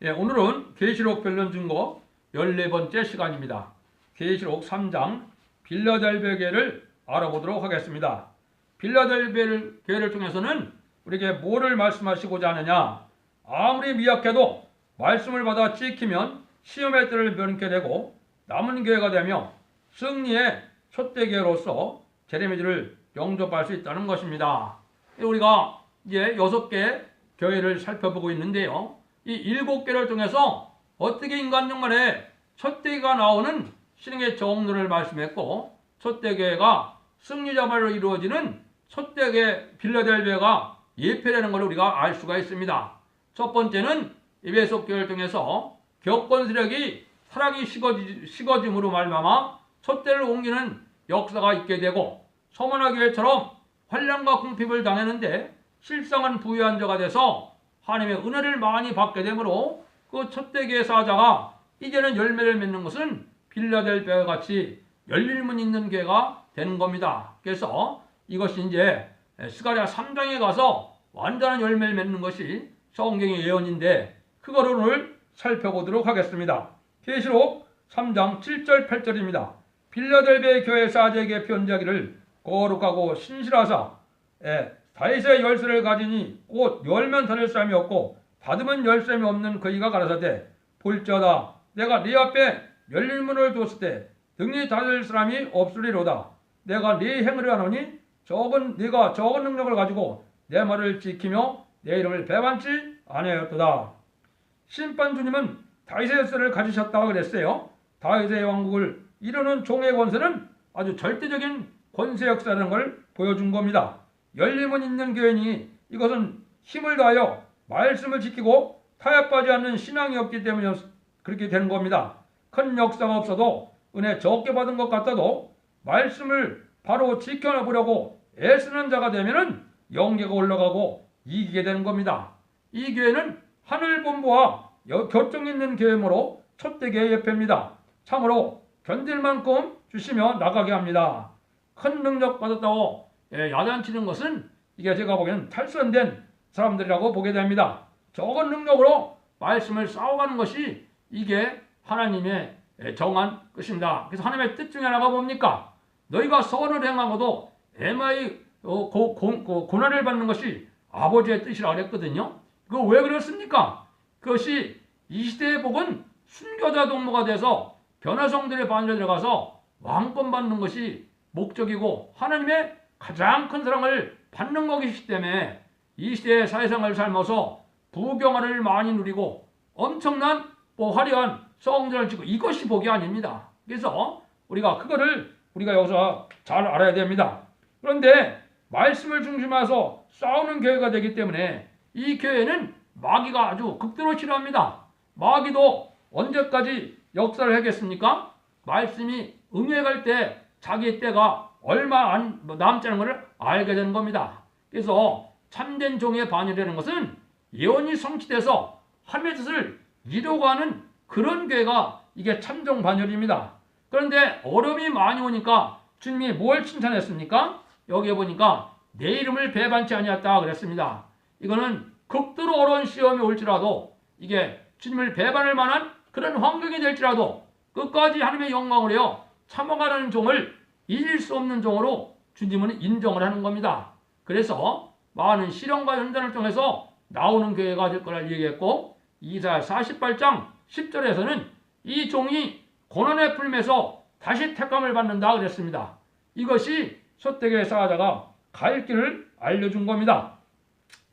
예, 오늘은 계시록 변론 증거 14번째 시간입니다. 계시록 3장 빌라델베 교회를 알아보도록 하겠습니다. 빌라델베 교회를 통해서는 우리에게 뭐를 말씀하시고자 하느냐? 아무리 미약해도 말씀을 받아 지키면 시험의 때를 면케 되고 남은 교회가 되며 승리의 촛대교회로서 제레미지를 영접할 수 있다는 것입니다. 우리가 이제 6개 교회를 살펴보고 있는데요. 이 7개를 통해서 어떻게 인간적 간에 촛대교회가 나오는 신앙의 정도를 말씀했고, 촛대교회가 승리자말로 이루어지는 촛대교회 빌라델베가 예표되는 것을 우리가 알 수가 있습니다. 첫 번째는 에베소 교회를 통해서 격권 세력이 타락이 식어짐으로 말미암아 촛대를 옮기는 역사가 있게 되고, 서머나 교회처럼 환란과 궁핍을 당했는데 실상은 부유한 자가 돼서 하나님의 은혜를 많이 받게 되므로 그 촛대교회 사자가 이제는 열매를 맺는 것은 빌라델베와 같이 열릴문 있는 교회가 되는 겁니다. 그래서 이것이 이제 스가랴 3장에 가서 완전한 열매를 맺는 것이 성경의 예언인데, 그거를 오늘 살펴보도록 하겠습니다. 계시록 3장 7절 8절입니다. 빌라델베 교회 사제에게 편지하기를 거룩하고 신실하사 다윗의 열쇠를 가지니 곧 열면 닫을 사람이 없고 닫으면 열 사람이 없는 그이가 가라사대, 볼지어다 내가 네 앞에 열릴 문을 뒀을 때 등이 닫을 사람이 없으리로다. 내가 네 행위를 하노니 네가 적은 능력을 가지고 내 말을 지키며 내 이름을 배반치 아니하였도다. 심판 주님은 다윗의 열쇠를 가지셨다고 그랬어요. 다윗의 왕국을 이루는 종의 권세는 아주 절대적인 권세 역사라는 걸 보여준 겁니다. 열림은 있는 교회니 이것은 힘을 다하여 말씀을 지키고 타협하지 않는 신앙이 없기 때문에 그렇게 되는 겁니다. 큰 역사가 없어도 은혜 적게 받은 것 같아도 말씀을 바로 지켜보려고 애쓰는 자가 되면은 영계가 올라가고 이기게 되는 겁니다. 이 교회는 하늘본부와 교통 있는 교회므로 촛대교회 예표입니다. 참으로 견딜 만큼 주시며 나가게 합니다. 큰 능력 받았다고 야단치는 것은 이게 제가 보기에는 탈선된 사람들이라고 보게 됩니다. 적은 능력으로 말씀을 싸워가는 것이 이게 하나님의 정한 것입니다. 그래서 하나님의 뜻 중에 하나가 뭡니까? 너희가 선을 행하고도 애마의 고난을 받는 것이 아버지의 뜻이라고 그랬거든요. 그거 왜 그렇습니까? 그것이 이 시대의 복은 순교자 동무가 돼서 변화성들의 반열에 들어가서 왕권 받는 것이 목적이고 하나님의 가장 큰 사랑을 받는 것이기 때문에 이 시대의 사회생활을 살면서 부경화를 많이 누리고 엄청난 화려한 성전을 짓고 이것이 복이 아닙니다. 그래서 우리가 그거를 우리가 여기서 잘 알아야 됩니다. 그런데 말씀을 중심해서 싸우는 교회가 되기 때문에 이 교회는 마귀가 아주 극도로 싫어합니다. 마귀도 언제까지 역사를 하겠습니까? 말씀이 응해갈 때 자기 때가 얼마 안 남자는 것을 알게 되는 겁니다. 그래서 참된 종의 반열이라는 것은 예언이 성취돼서 하나님의 뜻을 이루어가는 그런 교회가 이게 참종 반열입니다. 그런데 어려움이 많이 오니까 주님이 뭘 칭찬했습니까? 여기에 보니까 내 이름을 배반치 아니었다 그랬습니다. 이거는 극도로 어려운 시험이 올지라도 이게 주님을 배반할 만한 그런 환경이 될지라도 끝까지 하나님의 영광을 위하여 참아가는 종을 잊을 수 없는 종으로 주님은 인정을 하는 겁니다. 그래서 많은 시련과 연단을 통해서 나오는 교회가 될 거라 얘기했고, 이사야 48장 10절에서는 이 종이 고난의 풀림에서 다시 택감을 받는다 그랬습니다. 이것이 촛대교회 사자가 갈 길을 알려준 겁니다.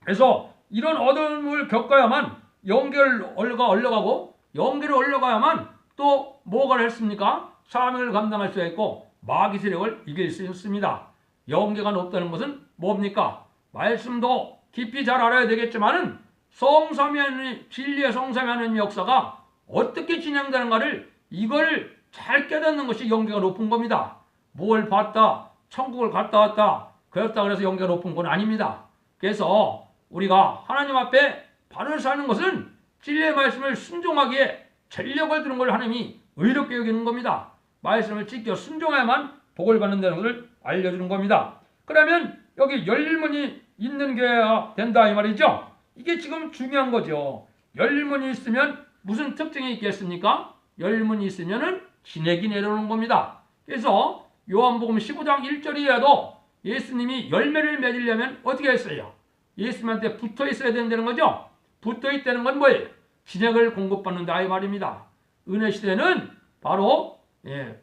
그래서 이런 어려움을 겪어야만 영계를 올라가고 영계를 올라가야만 또 뭐가 했습니까? 사명을 감당할 수가 있고 마귀 세력을 이길 수 있습니다. 영계가 높다는 것은 뭡니까? 말씀도 깊이 잘 알아야 되겠지만은 성삼위하는 진리의 성삼위하는 역사가 어떻게 진행되는가를 이걸 잘 깨닫는 것이 영계가 높은 겁니다. 뭘 봤다, 천국을 갔다 왔다, 그랬다 그래서 영계가 높은 건 아닙니다. 그래서 우리가 하나님 앞에 바로 사는 것은 진리의 말씀을 순종하기에 전력을 드는 걸 하나님이 의롭게 여기는 겁니다. 말씀을 지켜 순종해야만 복을 받는다는 것을 알려주는 겁니다. 그러면 여기 열릴문이 있는 교회가 된다 이 말이죠. 이게 지금 중요한 거죠. 열문이 있으면 무슨 특징이 있겠습니까? 열문이 있으면은 진액이 내려오는 겁니다. 그래서 요한복음 15장 1절이라도 예수님이 열매를 맺으려면 어떻게 했어요? 예수님한테 붙어 있어야 된다는 거죠. 붙어 있다는 건 뭐예요? 진액을 공급받는다 이 말입니다. 은혜 시대는 바로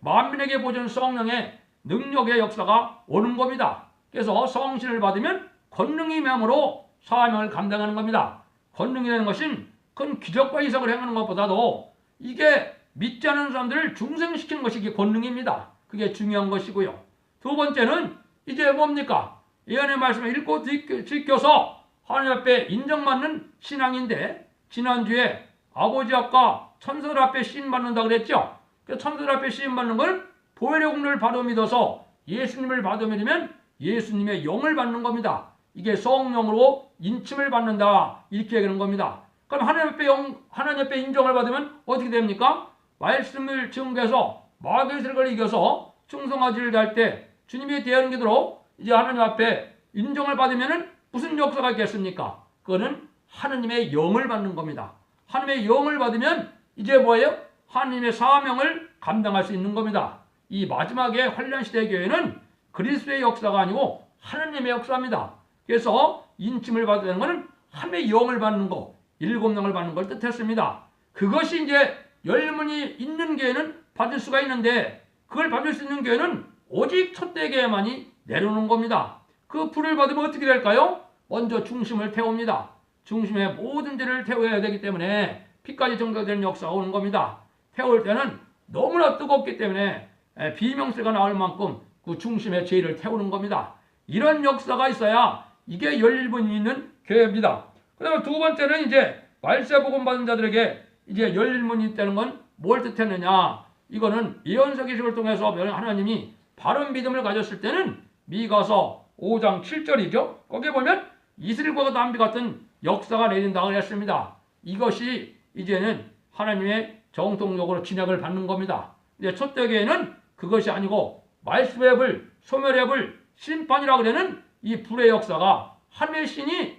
만민에게 보여준 성령의 능력의 역사가 오는 겁니다. 그래서 성신을 받으면 권능이 됨으로 사명을 감당하는 겁니다. 권능이라는 것은 큰 기적과 이적을 행하는 것보다도 이게 믿지 않는 사람들을 중생시키는 것이 이게 권능입니다. 그게 중요한 것이고요. 두 번째는 이제 뭡니까? 예언의 말씀을 읽고 지켜서 하나님 앞에 인정받는 신앙인데, 지난주에 아버지 앞과 천사들 앞에 시인받는다 그랬죠. 천사들 앞에 시인받는 걸 보혈의 공로를 바로 믿어서 예수님을 바로 믿으면 예수님의 영을 받는 겁니다. 이게 성령으로 인침을 받는다 이렇게 얘기하는 겁니다. 그럼 하나님 앞에 인정을 받으면 어떻게 됩니까? 말씀을 증거해서 마귀의 세력을 이겨서 충성하지를 할 때 주님이 대하는 기도로 이제 하나님 앞에 인정을 받으면 무슨 역사가 있겠습니까? 그거는 하나님의 영을 받는 겁니다. 하나님의 영을 받으면 이제 뭐예요? 하나님의 사명을 감당할 수 있는 겁니다. 이 마지막에 환란시대 교회는 그리스도의 역사가 아니고 하나님의 역사입니다. 그래서 인침을 받는 것은 하나님의 영을 받는 거, 일곱 영을 받는 걸 뜻했습니다. 그것이 이제 열문이 있는 교회는 받을 수가 있는데, 그걸 받을 수 있는 교회는 오직 첫대 교회만이 내려오는 겁니다. 그 불을 받으면 어떻게 될까요? 먼저 중심을 태웁니다. 중심의 모든 죄를 태워야 되기 때문에 피까지 정결되는 역사가 오는 겁니다. 태울 때는 너무나 뜨겁기 때문에 비명소리가 나올 만큼 그 중심의 죄를 태우는 겁니다. 이런 역사가 있어야 이게 열일분이 있는 교회입니다. 그 다음에 두 번째는 이제 말세복음 받은 자들에게 이제 열일문이 있다는 건 뭘 뜻했느냐? 이거는 예언서 기식을 통해서 하나님이 바른 믿음을 가졌을 때는 미가서 5장 7절이죠. 거기에 보면 이슬과 담비 같은 역사가 내린다고 했습니다. 이것이 이제는 하나님의 정통적으로 진약을 받는 겁니다. 이제 첫대 교회는 그것이 아니고 말씀의 불, 소멸의 불, 심판이라고 그러는 이 불의 역사가 하나님의 신이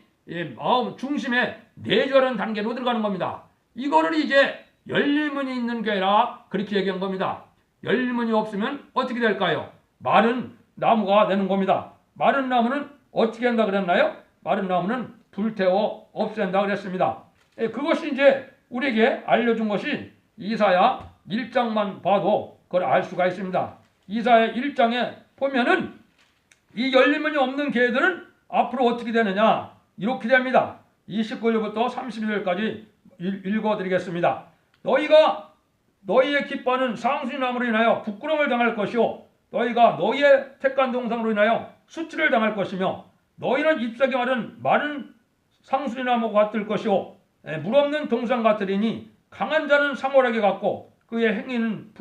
마음 중심에 내주하는 단계로 들어가는 겁니다. 이거를 이제 열일문이 있는 교회라 그렇게 얘기한 겁니다. 열일문이 없으면 어떻게 될까요? 마른 나무가 되는 겁니다. 마른 나무는 어떻게 한다 그랬나요? 마른 나무는 불태워 없앤다 그랬습니다. 그것이 이제 우리에게 알려준 것이 이사야 1장만 봐도 그걸 알 수가 있습니다. 이사야 1장에 보면은 이 열리문이 없는 교회들은 앞으로 어떻게 되느냐? 이렇게 됩니다. 29절부터 31절까지 읽어드리겠습니다. 너희가 너희의 기뻐하는 상수나무로 인하여 부끄러움을 당할 것이요 너희가 너희의 택한 동상으로 인하여 수치를 당할 것이며 너희는 잎사귀 마른 상수나무가 같을 것이요 물 없는 동상 같으리니 강한 자는 사모라기 같고 그의 행위는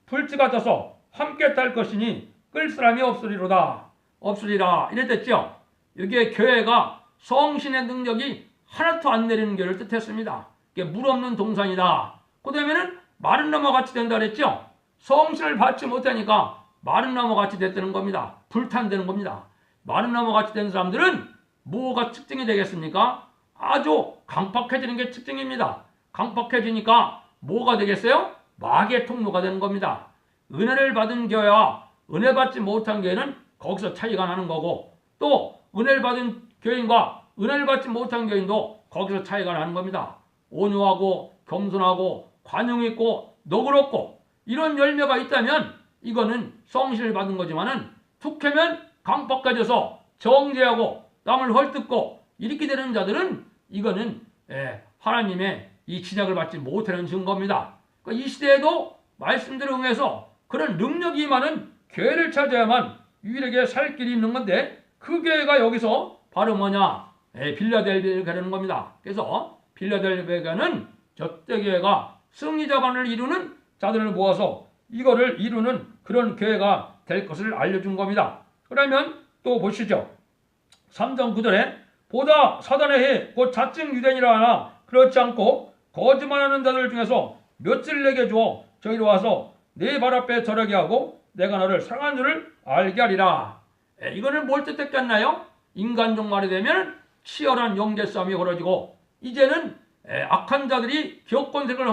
불지 같아서 함께 탈 것이니 끌 사람이 없으리라 이랬댔죠. 여기에 교회가 성신의 능력이 하나도 안 내리는 교회를 뜻했습니다. 이게 물 없는 동산이다. 그 다음에는 마른 나무 같이 된다 그랬죠. 성신을 받지 못하니까 마른 나무 같이 됐다는 겁니다. 불탄다는 겁니다. 마른 나무 같이 된 사람들은 뭐가 특징이 되겠습니까? 아주 강팍해지는 게 특징입니다. 강팍해지니까 뭐가 되겠어요? 마귀의 통로가 되는 겁니다. 은혜를 받은 교회와 은혜 받지 못한 교회는 거기서 차이가 나는 거고, 또 은혜를 받은 교인과 은혜를 받지 못한 교인도 거기서 차이가 나는 겁니다. 온유하고 겸손하고 관용 있고 너그럽고 이런 열매가 있다면 이거는 성신을 받은 거지만은 툭하면 강팍해져서 정죄하고 남을 헐뜯고 이렇게 되는 자들은 이거는 하나님의 이 진약을 받지 못하는 증거입니다. 그러니까 이 시대에도 말씀대로 응해서 그런 능력이 임하는 교회를 찾아야만 유일하게 살 길이 있는 건데, 그 교회가 여기서 바로 뭐냐? 빌라델비아 교회라는 겁니다. 그래서 빌라델비아 교회는 저때 교회가 승리자반을 이루는 자들을 모아서 이거를 이루는 그런 교회가 될 것을 알려준 겁니다. 그러면 또 보시죠. 3장 9절에 보다 사단의 해 곧 자칭 유대인이라 하나 그렇지 않고 거짓말하는 자들 중에서 몇을 내게 주어 저희로 와서 내 발 앞에 절하게 하고 내가 너를 사랑한 줄을 알게 하리라. 이거는 뭘 뜻했겠나요? 인간종 말이 되면 치열한 영제 싸움이 벌어지고 이제는 악한 자들이 기업권색을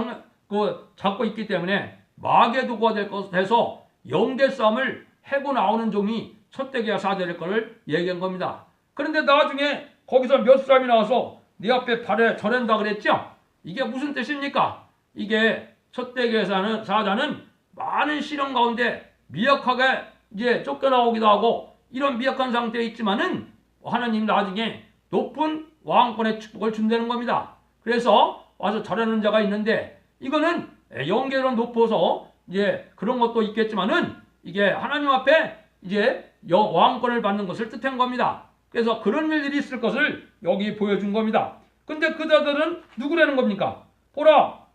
잡고 있기 때문에 마귀의 도구가 돼서 영계 싸움을 해고 나오는 종이 촛대기와 사제될 것을 얘기한 겁니다. 그런데 나중에 거기서 몇 사람이 나와서 네 앞에 발에 절한다 그랬죠? 이게 무슨 뜻입니까? 이게 촛대기의 사자는 많은 시련 가운데 미약하게 이제 쫓겨나오기도 하고 이런 미약한 상태에 있지만은 하나님 나중에 높은 왕권의 축복을 준다는 겁니다. 그래서 와서 절하는 자가 있는데 이거는 영계로 높아서 이제 그런 것도 있겠지만은 이게 하나님 앞에 이제 왕권을 받는 것을 뜻한 겁니다. 그래서 그런 일들이 있을 것을 여기 보여준 겁니다. 근데 그 자들은 누구라는 겁니까? 보라,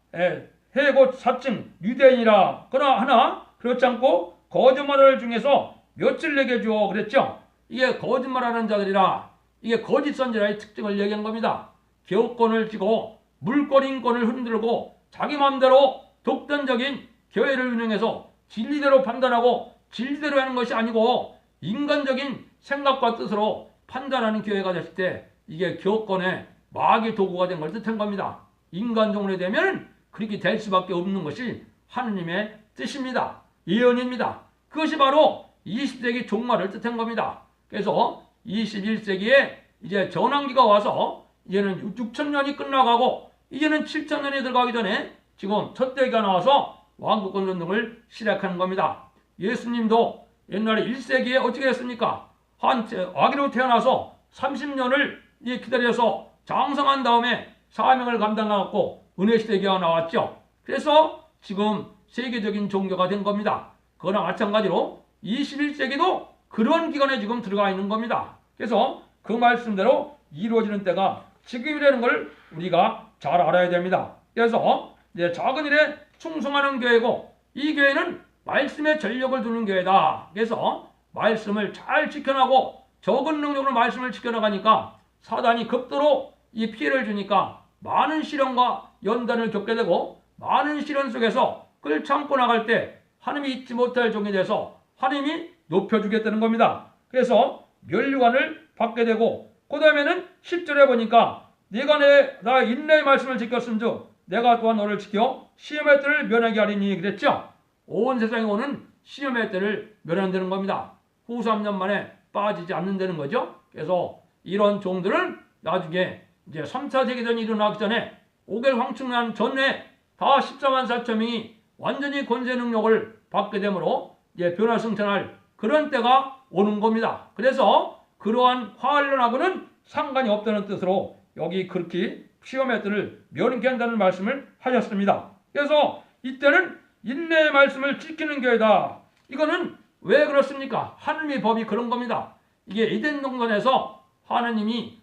해곧 사칭 유대인이라 하나 그렇지 않고 거짓말을 중에서 며칠 내게 주어 그랬죠. 이게 거짓말하는 자들이라 이게 거짓 선지자의 특징을 얘기한 겁니다. 교권을 쥐고 물권인권을 흔들고 자기 마음대로 독단적인 교회를 운영해서 진리대로 판단하고 진리대로 하는 것이 아니고 인간적인 생각과 뜻으로 판단하는 교회가 됐을 때 이게 교권의 마귀 도구가 된 걸 뜻한 겁니다. 인간종으로 되면 그렇게 될 수밖에 없는 것이 하느님의 뜻입니다. 예언입니다. 그것이 바로 20세기 종말을 뜻한 겁니다. 그래서 21세기에 이제 전환기가 와서 이제는 6천년이 끝나가고 이제는 7천년이 들어가기 전에 지금 촛대기가 나와서 왕국권 전쟁을 시작하는 겁니다. 예수님도 옛날에 1세기에 어떻게 했습니까? 아기로 태어나서 30년을 기다려서 장성한 다음에 사명을 감당하고 은혜시대기가 나왔죠. 그래서 지금 세계적인 종교가 된 겁니다. 그거나 마찬가지로 21세기도 그런 기간에 지금 들어가 있는 겁니다. 그래서 그 말씀대로 이루어지는 때가 지금이라는 걸 우리가 잘 알아야 됩니다. 그래서 이제 작은 일에 충성하는 교회고 이 교회는 말씀에 전력을 두는 교회다. 그래서 말씀을 잘 지켜나고 적은 능력으로 말씀을 지켜나가니까 사단이 극도로 이 피해를 주니까 많은 시련과 연단을 겪게 되고 많은 시련 속에서 그걸 참고 나갈 때 하나님이 잊지 못할 종이 돼서 하나님이 높여주겠다는 겁니다. 그래서 면류관을 받게 되고 그 다음에는 10절에 보니까 네가 나 인내의 말씀을 지켰음즉 내가 또한 너를 지켜 시험의 때를 면하게 하리니 그랬죠. 온 세상에 오는 시험의 때를 면한다는 겁니다. 후 3년 만에 빠지지 않는다는 거죠. 그래서 이런 종들은 나중에 이제 3차 세계대전이 일어나기 전에 5개월 황충난 전에 다 14만 4천 명이 완전히 권세 능력을 받게 되므로 이제 변화승천할 그런 때가 오는 겁니다. 그래서 그러한 화환론하고는 상관이 없다는 뜻으로 여기 그렇게 시험의 때를 면케 한다는 말씀을 하셨습니다. 그래서 이때는 인내의 말씀을 지키는 교회다. 이거는 왜 그렇습니까? 하나님의 법이 그런 겁니다. 이게 에덴 동산에서 하나님이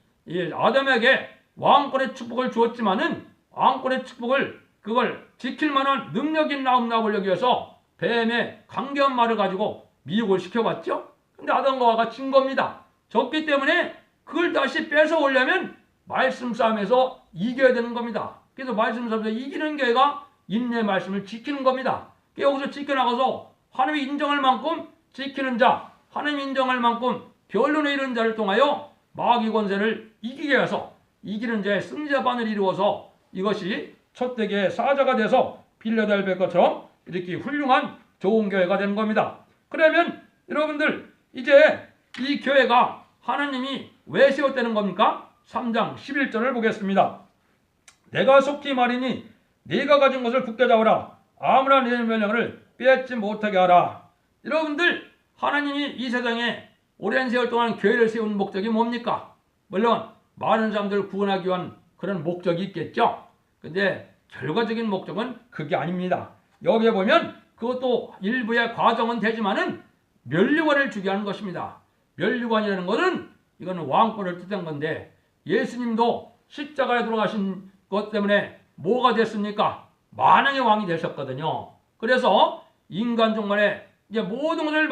아담에게 왕권의 축복을 주었지만은 왕권의 축복을 그걸 지킬 만한 능력이 나옵나을 여기 위해서 뱀의 강경한 말을 가지고 미혹을 시켜봤죠. 근데 아담과 하와가 진 겁니다. 졌기 때문에 그걸 다시 뺏어 오려면 말씀 싸움에서 이겨야 되는 겁니다. 그래서 말씀 싸움에서 이기는 교회가 인내의 말씀을 지키는 겁니다. 여기서 지켜나가서 하나님이 인정할 만큼 지키는 자, 하나님이 인정할 만큼 변론에 이르는 자를 통하여 마귀 권세를 이기게 해서 이기는 자의 승자반을 이루어서 이것이 촛대기의 사자가 돼서 빌라델베 것처럼 이렇게 훌륭한 좋은 교회가 되는 겁니다. 그러면 여러분들 이제 이 교회가 하나님이 왜 세웠다는 겁니까? 3장 11절을 보겠습니다. 내가 속히 말이니 네가 가진 것을 굳게 잡으라. 아무나 네 명령을 빼앗지 못하게 하라. 여러분들 하나님이 이 세상에 오랜 세월 동안 교회를 세운 목적이 뭡니까? 물론 많은 사람들을 구원하기 위한 그런 목적이 있겠죠. 근데 결과적인 목적은 그게 아닙니다. 여기에 보면 그것도 일부의 과정은 되지만은 면류관을 주게 하는 것입니다. 면류관이라는 것은 이거는 왕권을 뜻한 건데 예수님도 십자가에 돌아가신 것 때문에 뭐가 됐습니까? 만왕의 왕이 되셨거든요. 그래서 인간 종말에 이제 모든 것을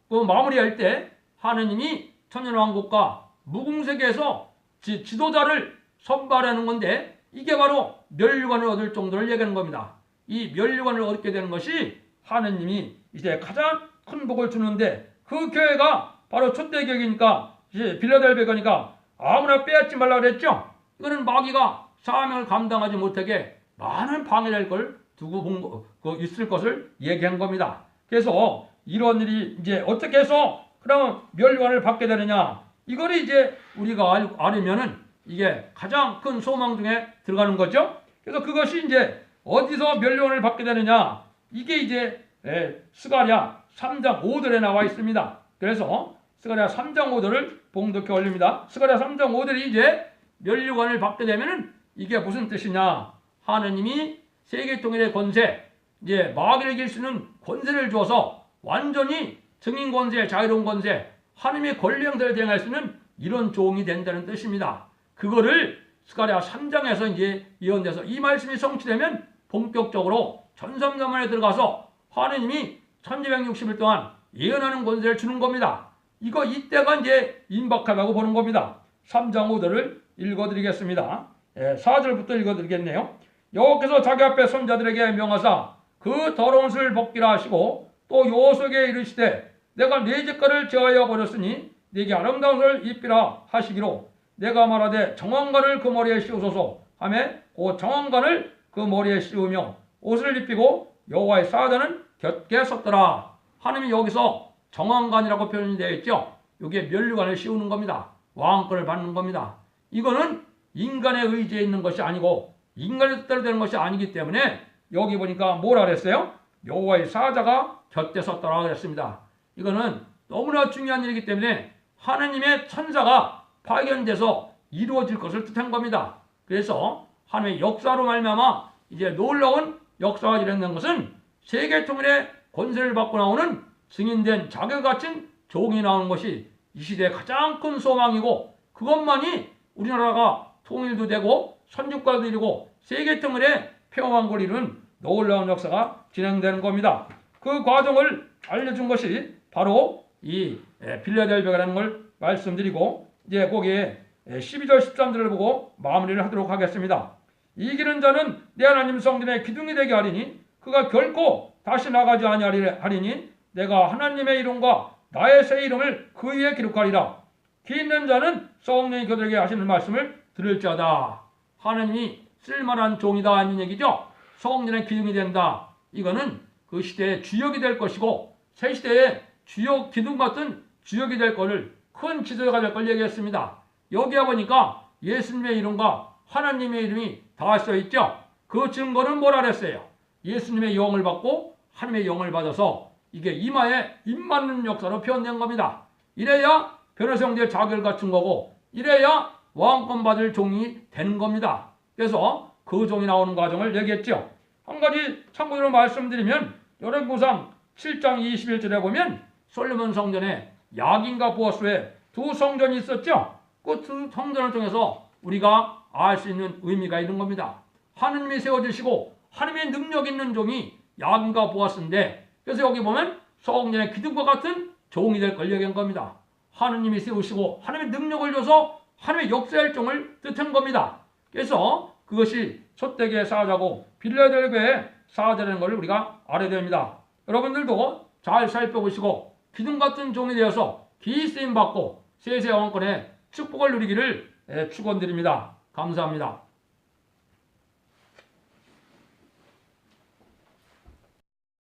마무리할 때 하느님이 천년왕국과 무궁세계에서 지도자를 선발하는 건데 이게 바로 면류관을 얻을 정도를 얘기하는 겁니다. 이 면류관을 얻게 되는 것이 하느님이 이제 가장 큰 복을 주는데 그 교회가 바로 촛대교회니까 이제 빌라델베가니까 아무나 빼앗지 말라 그랬죠. 이거는 마귀가 사명을 감당하지 못하게 많은 방해될 걸 두고 있을 것을 얘기한 겁니다. 그래서 이런 일이 이제 어떻게 해서 그러면 멸류관을 받게 되느냐? 이거를 이제 우리가 알으면은 이게 가장 큰 소망 중에 들어가는 거죠. 그래서 그것이 이제 어디서 멸류관을 받게 되느냐? 이게 이제 스가랴 3장 5절에 나와 있습니다. 그래서 스가랴 3장 5절을 봉독해 올립니다. 스가랴 3장 5절이 이제 멸류관을 받게 되면은 이게 무슨 뜻이냐? 하느님이 세계 통일의 권세, 이제 마귀를 이길 수 있는 권세를 주어서 완전히 증인 권세, 자유로운 권세, 하느님의 권리 행사를 대행할 수 있는 이런 종이 된다는 뜻입니다. 그거를 스가랴 3장에서 이제 예언돼서 이 말씀이 성취되면 본격적으로 전성전만에 들어가서 하느님이 1260일 동안 예언하는 권세를 주는 겁니다. 이때가 이제 임박하다고 보는 겁니다. 3장 5절을 읽어드리겠습니다. 4절부터 읽어드리겠네요. 여호와께서 자기 앞에 선자들에게 명하사 그 더러운 것을 벗기라 하시고 또 요속에 이르시되 내가 네 죄가를 제하여 버렸으니 네게 아름다운 것을 입히라 하시기로 내가 말하되 정황관을 그 머리에 씌우소서 하며 그 정황관을 그 머리에 씌우며 옷을 입히고 여호와의 사자는 곁게 섰더라. 하나님이 여기서 정황관이라고 표현이 되어 있죠. 이게 멸류관을 씌우는 겁니다. 왕권을 받는 겁니다. 이거는 인간의 의지에 있는 것이 아니고 인간의 뜻대로 되는 것이 아니기 때문에 여기 보니까 뭐라 그랬어요? 여호와의 사자가 곁에 섰더라 그랬습니다. 이거는 너무나 중요한 일이기 때문에 하나님의 천사가 파견돼서 이루어질 것을 뜻한 겁니다. 그래서 하나님의 역사로 말미암아 이제 놀라운 역사가 일어나는 것은 세계 통일의 권세를 받고 나오는 증인된 자격 갖춘 종이 나오는 것이 이 시대의 가장 큰 소망이고 그것만이 우리나라가 통일도 되고 선주과도 이루고 세계 통일의 평화왕국을 이루는 놀라운 역사가 진행되는 겁니다. 그 과정을 알려준 것이 바로 이 빌라델비아라는 걸 말씀드리고 이제 거기에 12절 13절을 보고 마무리를 하도록 하겠습니다. 이기는 자는 내 하나님 성전의 기둥이 되게 하리니 그가 결코 다시 나가지 아니하리니 내가 하나님의 이름과 나의 새 이름을 그 위에 기록하리라. 기 있는 자는 성령이 그들에게 하시는 말씀을 들을지어다. 하나님이 쓸만한 종이다 하는 얘기죠. 성전의 기둥이 된다. 이거는 그 시대의 주역이 될 것이고 새 시대의 주역 기둥 같은 주역이 될 것을 큰 지도자가 될 걸 얘기했습니다. 여기에 보니까 예수님의 이름과 하나님의 이름이 다 써있죠. 그 증거는 뭐라 그랬어요? 예수님의 영을 받고 하나님의 영을 받아서 이게 이마에 입 맞는 역사로 표현된 겁니다. 이래야 변호사 형제의 자격을 갖춘 거고 이래야 왕권 받을 종이 되는 겁니다. 그래서 그 종이 나오는 과정을 얘기했죠. 한 가지 참고로 말씀드리면 열왕기상 7장 21절에 보면 솔로몬 성전에 야긴과 보아스의 두 성전이 있었죠. 그 두 성전을 통해서 우리가 알 수 있는 의미가 있는 겁니다. 하느님이 세워주시고 하나님의 능력 있는 종이 야긴과 보아스인데 그래서 여기 보면 성전의 기둥과 같은 종이 될 걸 얘기한 겁니다. 하느님이 세우시고 하나님의 능력을 줘서 하나님의 역사할 종을 뜻한 겁니다. 그래서 그것이 촛대기의 사자고 빌라델비아의 사자라는 걸 우리가 알아야 됩니다. 여러분들도 잘 살펴보시고 기둥 같은 종이 되어서 기 쓰임 받고 세세 왕권의 축복을 누리기를 축원드립니다. 감사합니다.